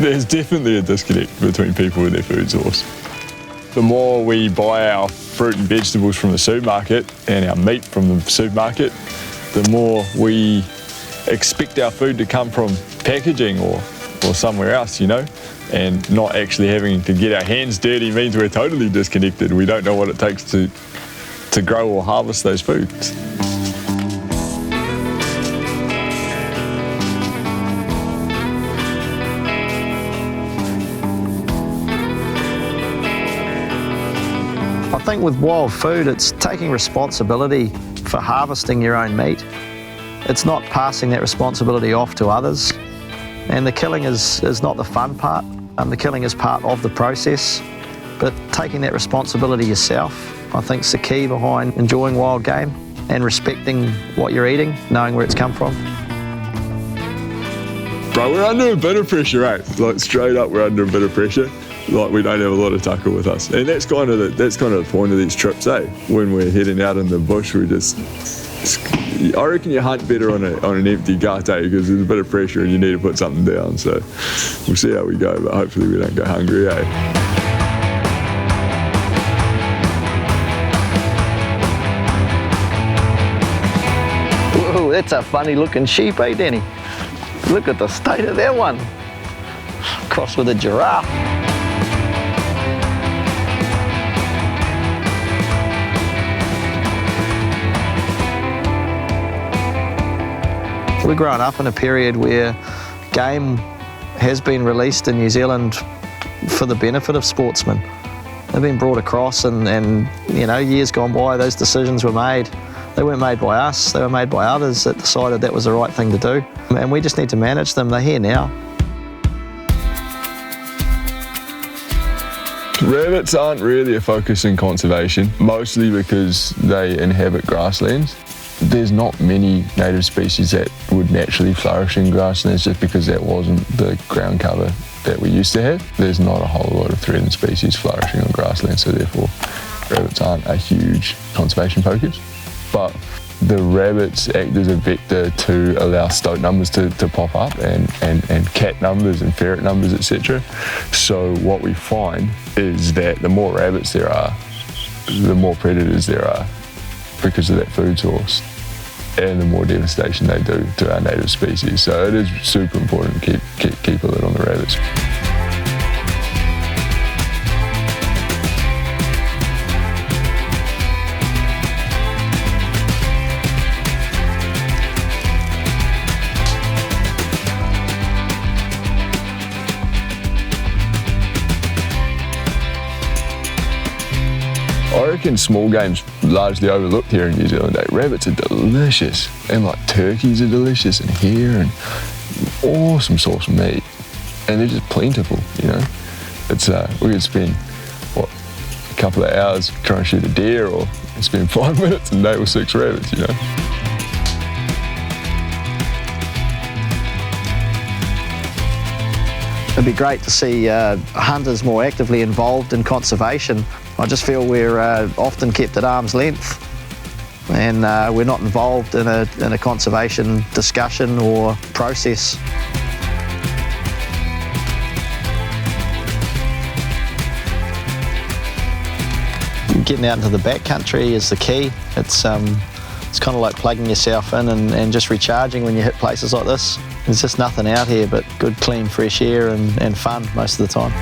There's definitely a disconnect between people and their food source. The more we buy our fruit and vegetables from the supermarket and our meat from the supermarket, the more we expect our food to come from packaging or somewhere else, you know, and not actually having to get our hands dirty means we're totally disconnected. We don't know what it takes to grow or harvest those foods. I think with wild food, it's taking responsibility for harvesting your own meat. It's not passing that responsibility off to others. And the killing is not the fun part. The killing is part of the process. But taking that responsibility yourself, I think, is the key behind enjoying wild game and respecting what you're eating, knowing where it's come from. Bro, we're under a bit of pressure, eh? Like, straight up, we're under a bit of pressure. Like, we don't have a lot of tucker with us. And that's kind of the point of these trips, eh? When we're heading out in the bush, I reckon you hunt better on an empty gut, eh? Because there's a bit of pressure and you need to put something down. So we'll see how we go, but hopefully we don't go hungry, eh? Whoa, that's a funny looking sheep, eh, Danny? Look at the state of that one. Crossed with a giraffe. We're growing up in a period where game has been released in New Zealand for the benefit of sportsmen. They've been brought across and you know, years gone by, those decisions were made. They weren't made by us, they were made by others that decided that was the right thing to do. And we just need to manage them. They're here now. Rabbits aren't really a focus in conservation, mostly because they inhabit grasslands. There's not many native species that would naturally flourish in grasslands just because that wasn't the ground cover that we used to have. There's not a whole lot of threatened species flourishing on grasslands, so therefore rabbits aren't a huge conservation focus. But the rabbits act as a vector to allow stoat numbers to pop up and cat numbers and ferret numbers, etc. So what we find is that the more rabbits there are, the more predators there are, because of that food source, and the more devastation they do to our native species. So it is super important to keep a lid on the rabbits. I reckon small game's largely overlooked here in New Zealand. Rabbits are delicious, and like turkeys are delicious, and hare, and awesome source of meat, and they're just plentiful. You know, it's we could spend a couple of hours trying to shoot a deer, or spend 5 minutes and nail 6 rabbits. You know. It'd be great to see hunters more actively involved in conservation. I just feel we're often kept at arm's length, and we're not involved in a conservation discussion or process. Getting out into the backcountry is the key. It's kind of like plugging yourself in and just recharging when you hit places like this. There's just nothing out here but good, clean, fresh air and fun most of the time.